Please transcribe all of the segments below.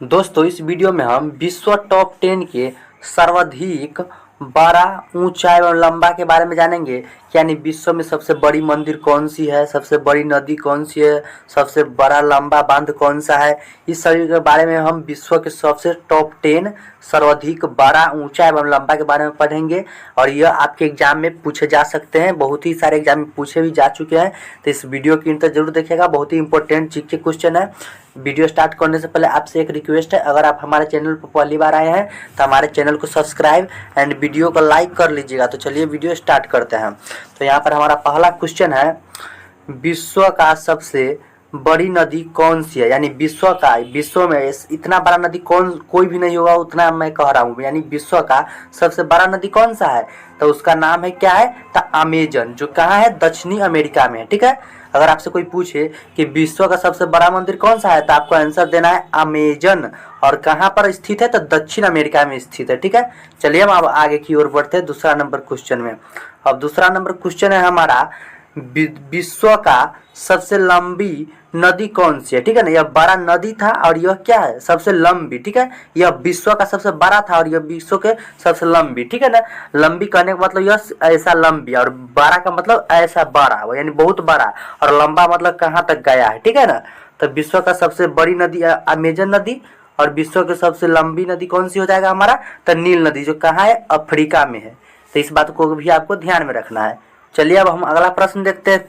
दोस्तों इस वीडियो में हम विश्व टॉप 10 के सर्वाधिक बड़ा ऊंचा एवं लंबा के बारे में जानेंगे। यानी विश्व में सबसे बड़ी मंदिर कौन सी है, सबसे बड़ी नदी कौन सी है, सबसे बड़ा लंबा बांध कौन सा है। इस सभी के बारे में हम विश्व के सबसे टॉप 10 सर्वाधिक बड़ा ऊंचा एवं लंबा के बारे में पढ़ेंगे। और यह आपके एग्जाम में पूछे जा सकते हैं, बहुत ही सारे एग्जाम में पूछे भी जा चुके हैं। तो इस वीडियो की अंत तक जरूर देखिएगा, बहुत ही इंपॉर्टेंट जी के क्वेश्चन है। वीडियो स्टार्ट करने से पहले आपसे एक रिक्वेस्ट है, अगर आप हमारे चैनल पर पहली बार आए हैं तो हमारे चैनल को सब्सक्राइब एंड वीडियो को लाइक कर लीजिएगा। तो चलिए वीडियो स्टार्ट करते हैं। तो यहाँ पर हमारा पहला क्वेश्चन है, विश्व का सबसे बड़ी नदी कौन सी है। यानी विश्व में इतना बड़ा नदी कोई भी नहीं होगा, उतना मैं कह रहा हूँ। यानी विश्व का सबसे बड़ा नदी कौन सा है, तो उसका नाम है क्या है, तो अमेजन, जो कहाँ है, दक्षिणी अमेरिका में। ठीक है, अगर आपसे कोई पूछे कि विश्व का सबसे बड़ा मंदिर कौन सा है, तो आपको आंसर देना है अमेजन। और कहाँ पर स्थित है, तो दक्षिण अमेरिका में स्थित है। ठीक है, चलिए हम अब आगे की ओर बढ़ते हैं दूसरा नंबर क्वेश्चन में। अब दूसरा नंबर क्वेश्चन है हमारा, विश्व का सबसे लंबी नदी कौन सी है। ठीक है ना, यह बड़ा नदी था और यह क्या है, सबसे लंबी। ठीक है, यह विश्व का सबसे बड़ा था और यह विश्व के सबसे लंबी। ठीक है ना, लंबी कहने का मतलब यह ऐसा लंबी, और बड़ा का मतलब ऐसा बड़ा, यानी बहुत बड़ा, और लंबा मतलब कहाँ तक गया है। ठीक है ना, तो विश्व का सबसे बड़ी नदी अमेजन नदी, और विश्व की सबसे लंबी नदी कौन सी हो जाएगा हमारा, तो नील नदी, जो कहाँ है, अफ्रीका में है। तो इस बात को भी आपको ध्यान में रखना है। चलिए अब हम अगला प्रश्न देखते हैं,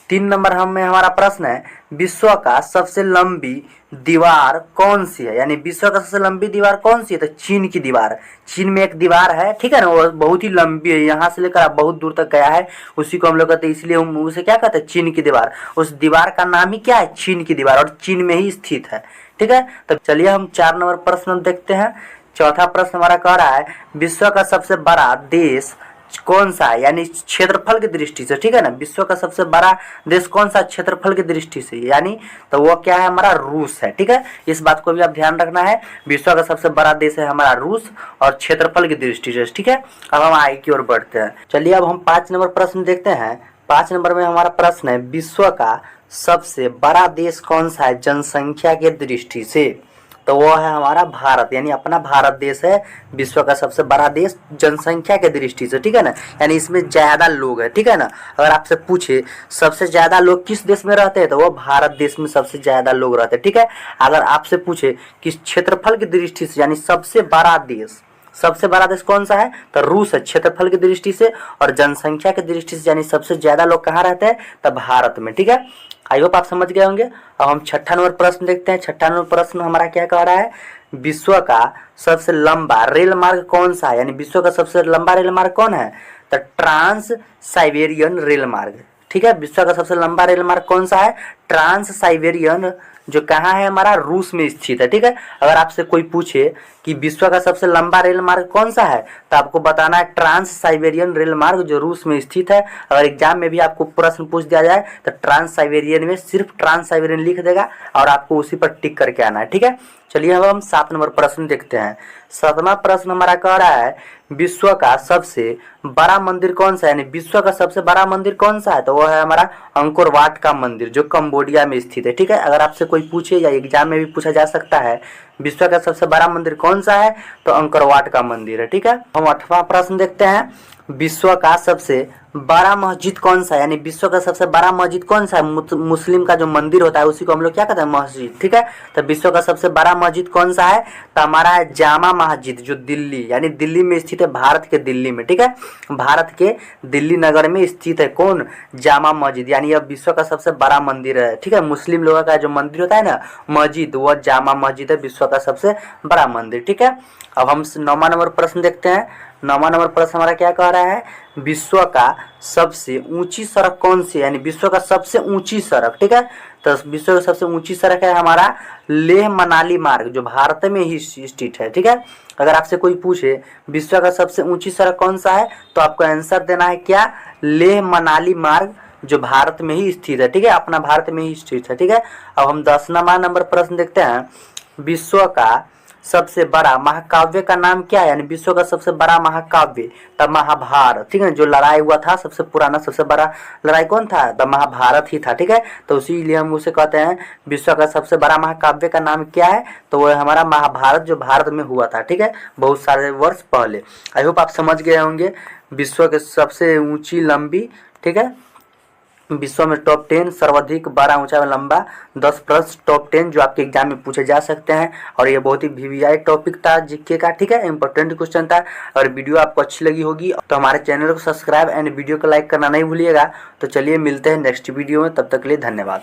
3 नंबर हमें हमारा प्रश्न है, विश्व का सबसे लंबी दीवार कौन सी है। यानी विश्व का सबसे लंबी दीवार कौन सी है, तो चीन की दीवार। चीन में एक दीवार है, ठीक है ना, वो बहुत ही लंबी है, यहाँ से लेकर बहुत दूर तक गया है, उसी को हम लोग कहते हैं, इसलिए हम उसे क्या कहते हैं, चीन की दीवार। उस दीवार का नाम ही क्या है, चीन की दीवार, और चीन में ही स्थित है। ठीक है, तो चलिए हम 4 नंबर प्रश्न देखते हैं। चौथा प्रश्न हमारा कह रहा है, विश्व का सबसे बड़ा देश कौन सा है, यानी क्षेत्रफल की दृष्टि से। ठीक है ना, विश्व का सबसे बड़ा देश कौन सा, क्षेत्रफल की दृष्टि से, यानी तो वो क्या है, हमारा रूस है। ठीक है, इस बात को भी आप ध्यान रखना है, विश्व का सबसे बड़ा देश है हमारा रूस, और क्षेत्रफल की दृष्टि से। ठीक है, अब हम आगे की ओर बढ़ते हैं। चलिए अब हम 5 नंबर प्रश्न देखते हैं। 5 नंबर में हमारा प्रश्न है, विश्व का सबसे बड़ा देश कौन सा है जनसंख्या के दृष्टि से, तो वो है हमारा भारत। यानी अपना भारत देश है विश्व का सबसे बड़ा देश जनसंख्या के दृष्टि से। ठीक है ना, यानी इसमें ज्यादा लोग है। ठीक है ना, अगर आपसे पूछे सबसे ज्यादा लोग किस देश में रहते हैं, तो वो भारत देश में सबसे ज्यादा लोग रहते हैं। ठीक है, अगर आपसे पूछे कि क्षेत्रफल की दृष्टि से, यानी सबसे बड़ा देश कौन सा है, तो रूस है क्षेत्रफल की दृष्टि से, और जनसंख्या की दृष्टि से यानी सबसे ज्यादा लोग कहाँ रहते हैं, तो भारत में। ठीक है, आई होप आप समझ गए होंगे। अब हम 6ठा नंबर प्रश्न देखते हैं। 6ठा नंबर प्रश्न हमारा क्या कह रहा है, विश्व का सबसे लंबा रेल मार्ग कौन सा है। यानी विश्व का सबसे लंबा रेल मार्ग कौन है, तो ट्रांस साइबेरियन रेल मार्ग। ठीक है, विश्व का सबसे लंबा रेल मार्ग कौन सा है, ट्रांस साइबेरियन, जो कहाँ है, हमारा रूस में स्थित है। ठीक है, अगर आपसे कोई पूछे कि विश्व का सबसे लंबा रेल मार्ग कौन सा है, तो आपको बताना है ट्रांस साइबेरियन रेल मार्ग, जो रूस में स्थित है। अगर एग्जाम में भी आपको प्रश्न पूछ दिया जाए तो ट्रांस साइबेरियन में सिर्फ ट्रांस साइबेरियन लिख देगा और आपको उसी पर टिक करके आना है। ठीक है, चलिए अब हम 7 नंबर प्रश्न देखते हैं। 7वां प्रश्न हमारा कह रहा है, विश्व का सबसे बड़ा मंदिर कौन सा है। यानी विश्व का सबसे बड़ा मंदिर कौन सा है, तो वो है हमारा अंकोर वाट का मंदिर, जो कंबोडिया में स्थित है। ठीक है, अगर आपसे कोई पूछे या एग्जाम में भी पूछा जा सकता है, विश्व का सबसे बड़ा मंदिर कौन सा है, तो अंकोर वाट का मंदिर है। ठीक है, हम 8वां प्रश्न देखते हैं, विश्व का सबसे बड़ा मस्जिद कौन सा है। यानी विश्व का सबसे बड़ा मस्जिद कौन सा है, मुस्लिम का जो मंदिर होता है उसी को हम लोग क्या कहते हैं, मस्जिद। ठीक है, तो विश्व का सबसे बड़ा मस्जिद कौन सा है, तो हमारा है जामा मस्जिद, जो दिल्ली, यानी दिल्ली में स्थित है, भारत के दिल्ली में। ठीक है, भारत के दिल्ली नगर में स्थित है कौन, जामा मस्जिद, यानी यह विश्व का सबसे बड़ा मंदिर है। ठीक है, मुस्लिम लोगों का जो मंदिर होता है ना मस्जिद, वह जामा मस्जिद है, विश्व का सबसे बड़ा मंदिर। ठीक है, अब हम 9वां नंबर प्रश्न देखते हैं। 9वां नंबर प्रश्न हमारा क्या कह रहा है, विश्व का सबसे ऊंची सड़क कौन सी है। यानी विश्व का सबसे ऊंची सड़क। ठीक है, तो विश्व की सबसे ऊंची सड़क है हमारा लेह मनाली मार्ग, जो भारत में ही स्थित है। ठीक है, अगर आपसे कोई पूछे विश्व का सबसे ऊंची सड़क कौन सा है, तो आपको आंसर देना है क्या, लेह मनाली मार्ग, जो भारत में ही स्थित है। ठीक है, अपना भारत में ही स्थित है। ठीक है, अब हम 10वां नंबर प्रश्न देखते हैं, विश्व का सबसे बड़ा महाकाव्य का नाम क्या है, यानी विश्व का सबसे बड़ा महाकाव्य द महाभारत, ठीक है। जो लड़ाई हुआ था सबसे पुराना सबसे बड़ा लड़ाई कौन था, द महाभारत ही था, ठीक है। तो इसीलिए हम उसे कहते हैं विश्व का सबसे बड़ा महाकाव्य का नाम क्या है, तो वो है हमारा महाभारत, जो भारत में हुआ था, ठीक है, बहुत सारे वर्ष पहले। आई होप आप समझ गए होंगे विश्व के सबसे ऊंची लंबी, ठीक है, विश्व में टॉप 10 सर्वाधिक 12 ऊंचा में लंबा 10 प्रश्न टॉप 10 जो आपके एग्जाम में पूछे जा सकते हैं। और ये बहुत ही वीवीआई टॉपिक था जीके का, ठीक है, इंपॉर्टेंट क्वेश्चन था। और वीडियो आपको अच्छी लगी होगी तो हमारे चैनल को सब्सक्राइब एंड वीडियो को लाइक करना नहीं भूलिएगा। तो चलिए मिलते हैं नेक्स्ट वीडियो में, तब तक के लिए धन्यवाद।